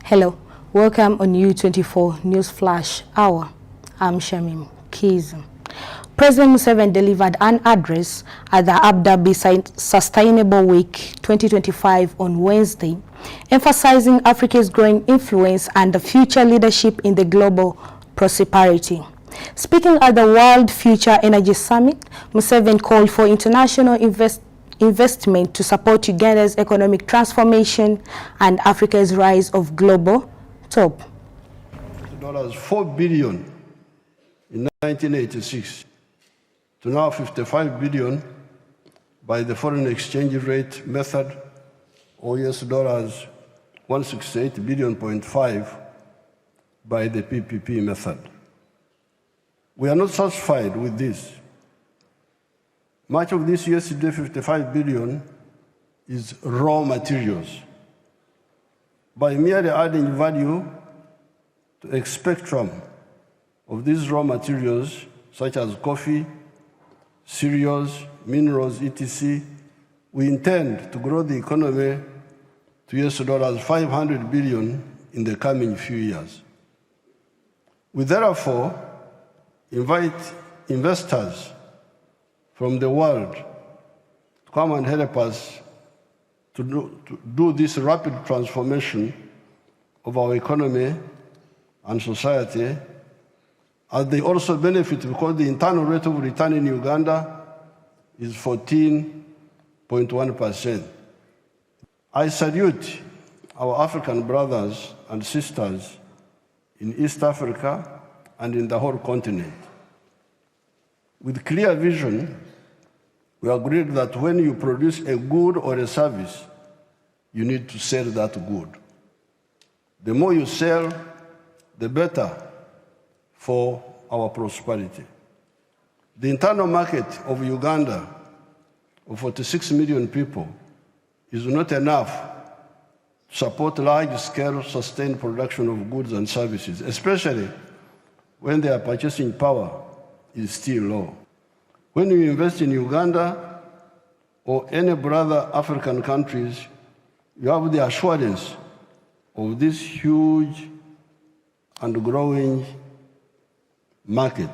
Hello, welcome on U24 News Flash Hour. I'm Shamim Keys. President Museveni delivered an address at the Dhabi Sustainable Week 2025 on Wednesday, emphasizing Africa's growing influence and the future leadership in the global prosperity. Speaking at the World Future Energy Summit, Museveni called for international investment to support Uganda's economic transformation and Africa's rise of global top. $4 billion in 1986 to now $55 billion by the foreign exchange rate method, or US dollars 168.5 billion by the PPP method. We are not satisfied with this. Much of this USD 55 billion is raw materials. By merely adding value to a spectrum of these raw materials, such as coffee, cereals, minerals, etc., we intend to grow the economy to US dollars 500 billion in the coming few years. We therefore invite investors from the world to come and help us to do this rapid transformation of our economy and society, as they also benefit because the internal rate of return in Uganda is 14.1%. I salute our African brothers and sisters in East Africa and in the whole continent. With clear vision, we agreed that when you produce a good or a service, you need to sell that good. The more you sell, the better for our prosperity. The internal market of Uganda, of 46 million people, is not enough to support large-scale sustained production of goods and services, especially when their purchasing power is still low. When you invest in Uganda or any brother African countries, you have the assurance of this huge and growing market.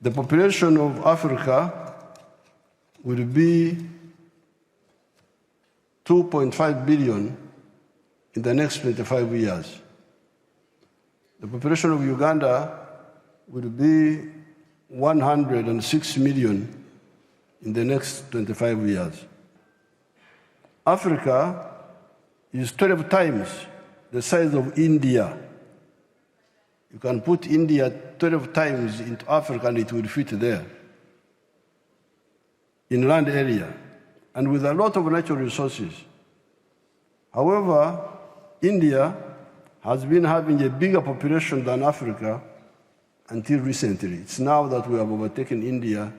The population of Africa will be 2.5 billion in the next 25 years. The population of Uganda will be 106 million in the next 25 years. Africa is 12 times the size of India. You can put India 12 times into Africa and it will fit there, in land area, and with a lot of natural resources. However, India has been having a bigger population than Africa until recently. It's now that we have overtaken India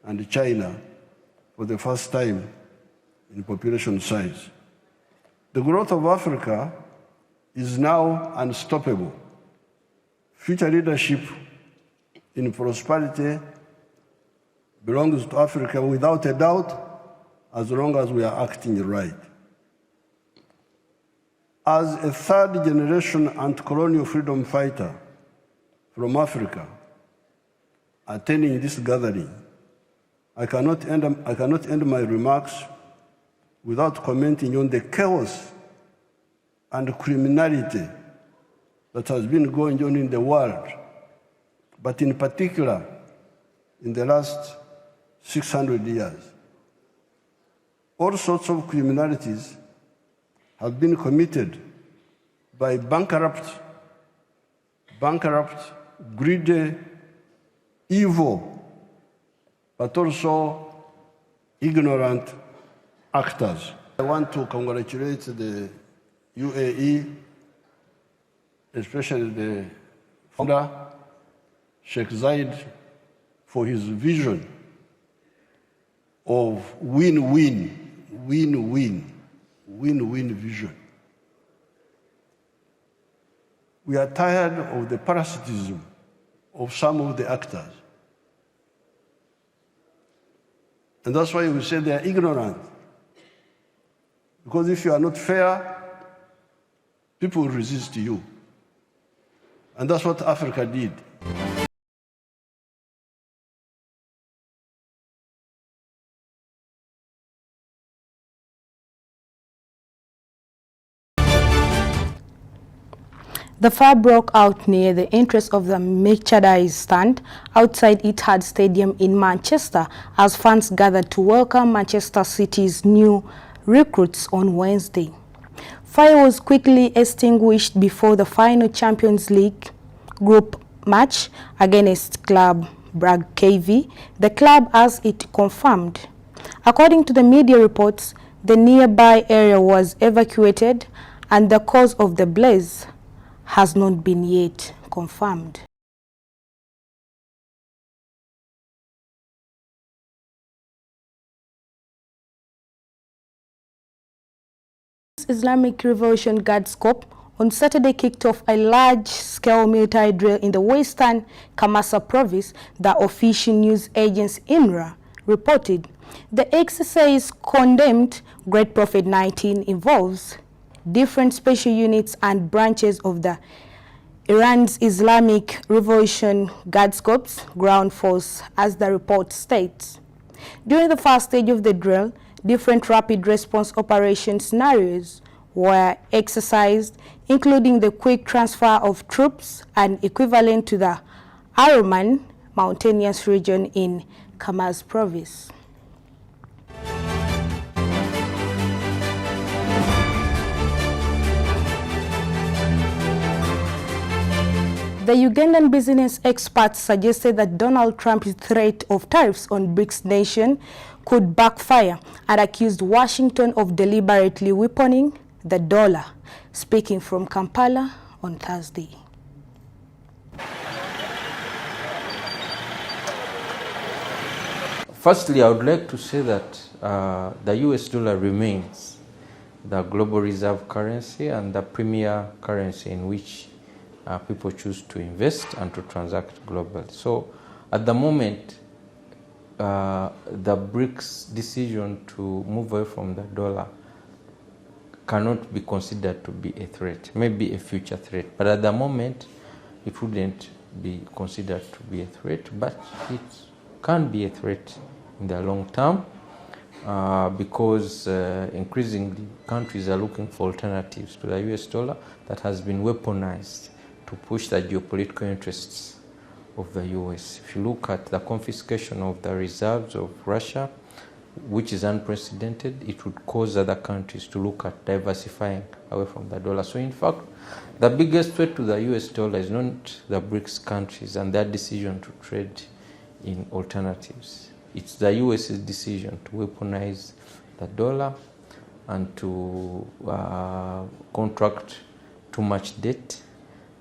and China for the first time in population size. The growth of Africa is now unstoppable. Future leadership in prosperity belongs to Africa without a doubt, as long as we are acting right. As a third-generation anti-colonial freedom fighter from Africa, attending this gathering, I cannot end my remarks without commenting on the chaos and criminality that has been going on in the world, but in particular in the last 600 years. All sorts of criminalities have been committed by bankrupt, greedy, evil, but also ignorant actors. I want to congratulate the UAE, especially the founder, Sheikh Zayed, for his vision of win-win vision. We are tired of the parasitism of some of the actors. And that's why we say they are ignorant. Because if you are not fair, people will resist you. And that's what Africa did. The fire broke out near the entrance of the merchandise stand outside Etihad Stadium in Manchester as fans gathered to welcome Manchester City's new recruits on Wednesday. Fire was quickly extinguished before the final Champions League group match against Club Brugge KV, the club as it confirmed. According to the media reports, the nearby area was evacuated and the cause of the blaze has not been yet confirmed. Islamic Revolution Guards Corps on Saturday kicked off a large-scale military drill in the western Kamasa province, the official news agency INRA reported. The exercise condemned Great Prophet 19 involves different special units and branches of the Iran's Islamic Revolution Guards Corps ground force, as the report states. During the first stage of the drill, different rapid response operation scenarios were exercised, including the quick transfer of troops and equivalent to the Araman mountainous region in Kamas province. The Ugandan business experts suggested that Donald Trump's threat of tariffs on BRICS nations could backfire and accused Washington of deliberately weaponing the dollar, speaking from Kampala on Thursday. Firstly, I would like to say that the US dollar remains the global reserve currency and the premier currency in which people choose to invest and to transact globally. So at the moment, the BRICS decision to move away from the dollar cannot be considered to be a threat, maybe a future threat. But at the moment, it wouldn't be considered to be a threat, but it can be a threat in the long term because increasingly countries are looking for alternatives to the US dollar that has been weaponized to push the geopolitical interests of the US. If you look at the confiscation of the reserves of Russia, which is unprecedented, it would cause other countries to look at diversifying away from the dollar. So in fact, the biggest threat to the US dollar is not the BRICS countries and their decision to trade in alternatives. It's the US's decision to weaponize the dollar and to contract too much debt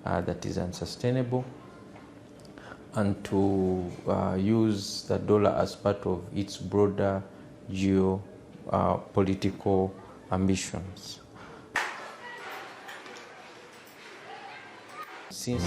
that is unsustainable, and to use the dollar as part of its broader geopolitical ambitions. Since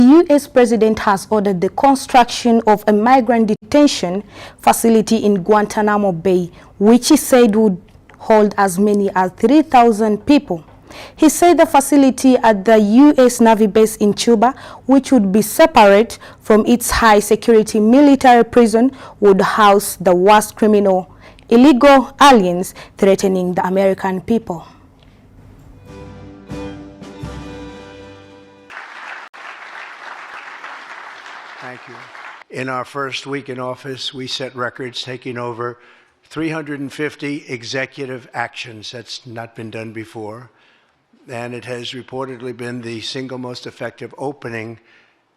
The U.S. president has ordered the construction of a migrant detention facility in Guantanamo Bay, which he said would hold as many as 3,000 people. He said the facility at the U.S. Navy base in Cuba, which would be separate from its high-security military prison, would house the worst criminal illegal aliens threatening the American people. Thank you. In our first week in office, we set records, taking over 350 executive actions. That's not been done before. And it has reportedly been the single most effective opening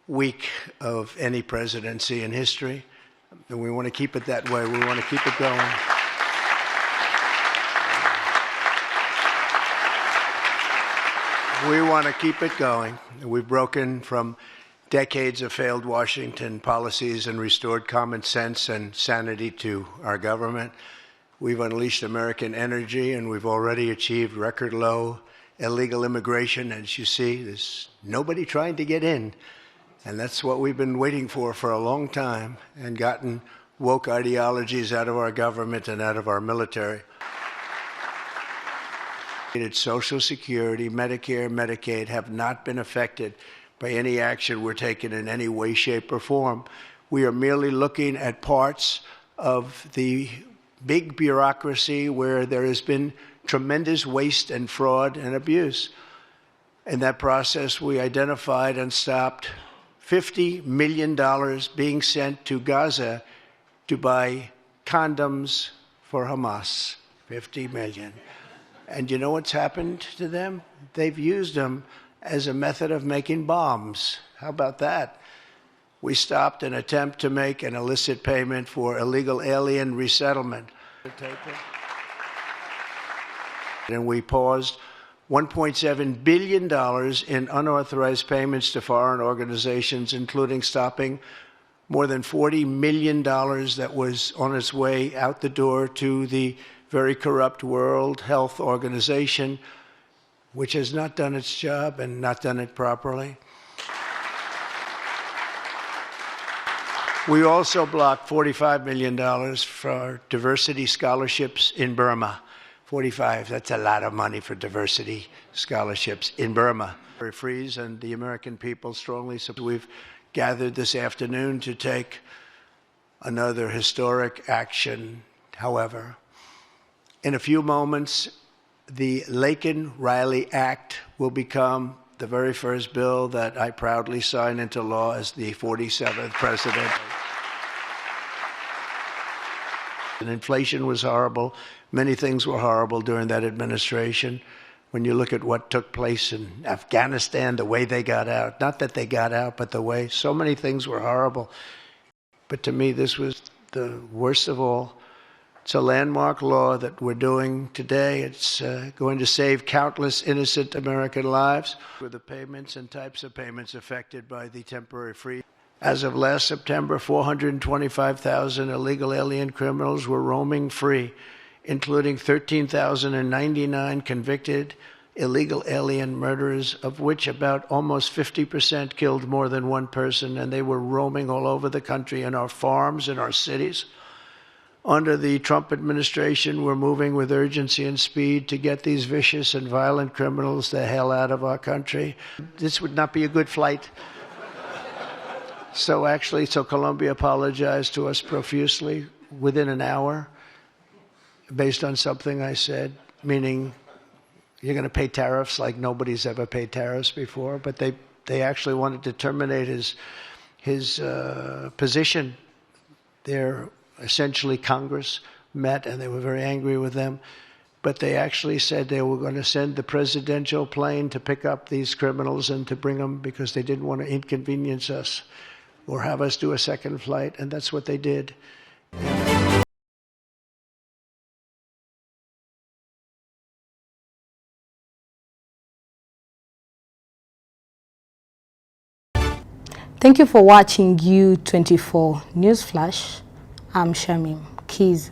week of any presidency in history. And we want to keep it that way. We want to keep it going. We want to keep it going. We've broken from decades of failed Washington policies and restored common sense and sanity to our government. We've unleashed American energy, and we've already achieved record low illegal immigration. As you see, there's nobody trying to get in And that's what we've been waiting for a long time, and gotten woke ideologies out of our government and out of our military. Social Security, Medicare, Medicaid have not been affected by any action we're taking in any way, shape, or form. We are merely looking at parts of the big bureaucracy where there has been tremendous waste and fraud and abuse. In that process, we identified and stopped $50 million being sent to Gaza to buy condoms for Hamas. 50 million. And you know what's happened to them? They've used them as a method of making bombs. How about that? We stopped an attempt to make an illicit payment for illegal alien resettlement. And we paused $1.7 billion in unauthorized payments to foreign organizations, including stopping more than $40 million that was on its way out the door to the very corrupt World Health Organization, which has not done its job and not done it properly. We also blocked $45 million for diversity scholarships in Burma. 45, that's a lot of money for diversity scholarships in Burma. Freeze, and the American people strongly support. We've gathered this afternoon to take another historic action. However, in a few moments, the Laken-Riley Act will become the very first bill that I proudly sign into law as the 47th president. And inflation was horrible. Many things were horrible during that administration. When you look at what took place in Afghanistan, the way they got out, not that they got out, but the way, so many things were horrible. But to me, this was the worst of all. It's a landmark law that we're doing today. It's going to save countless innocent American lives with the payments and types of payments affected by the temporary freeze. As of last September, 425,000 illegal alien criminals were roaming free, including 13,099 convicted illegal alien murderers, of which about almost 50% killed more than one person, and they were roaming all over the country in our farms, in our cities. Under the Trump administration, we're moving with urgency and speed to get these vicious and violent criminals the hell out of our country. This would not be a good flight. So Colombia apologized to us profusely within an hour based on something I said, meaning you're going to pay tariffs like nobody's ever paid tariffs before, but they actually wanted to terminate his position. They're essentially Congress met and they were very angry with them, but they actually said they were going to send the presidential plane to pick up these criminals and to bring them because they didn't want to inconvenience us or have us do a second flight, and that's what they did. Thank you for watching U24 News Flash. I'm Shamim Keys.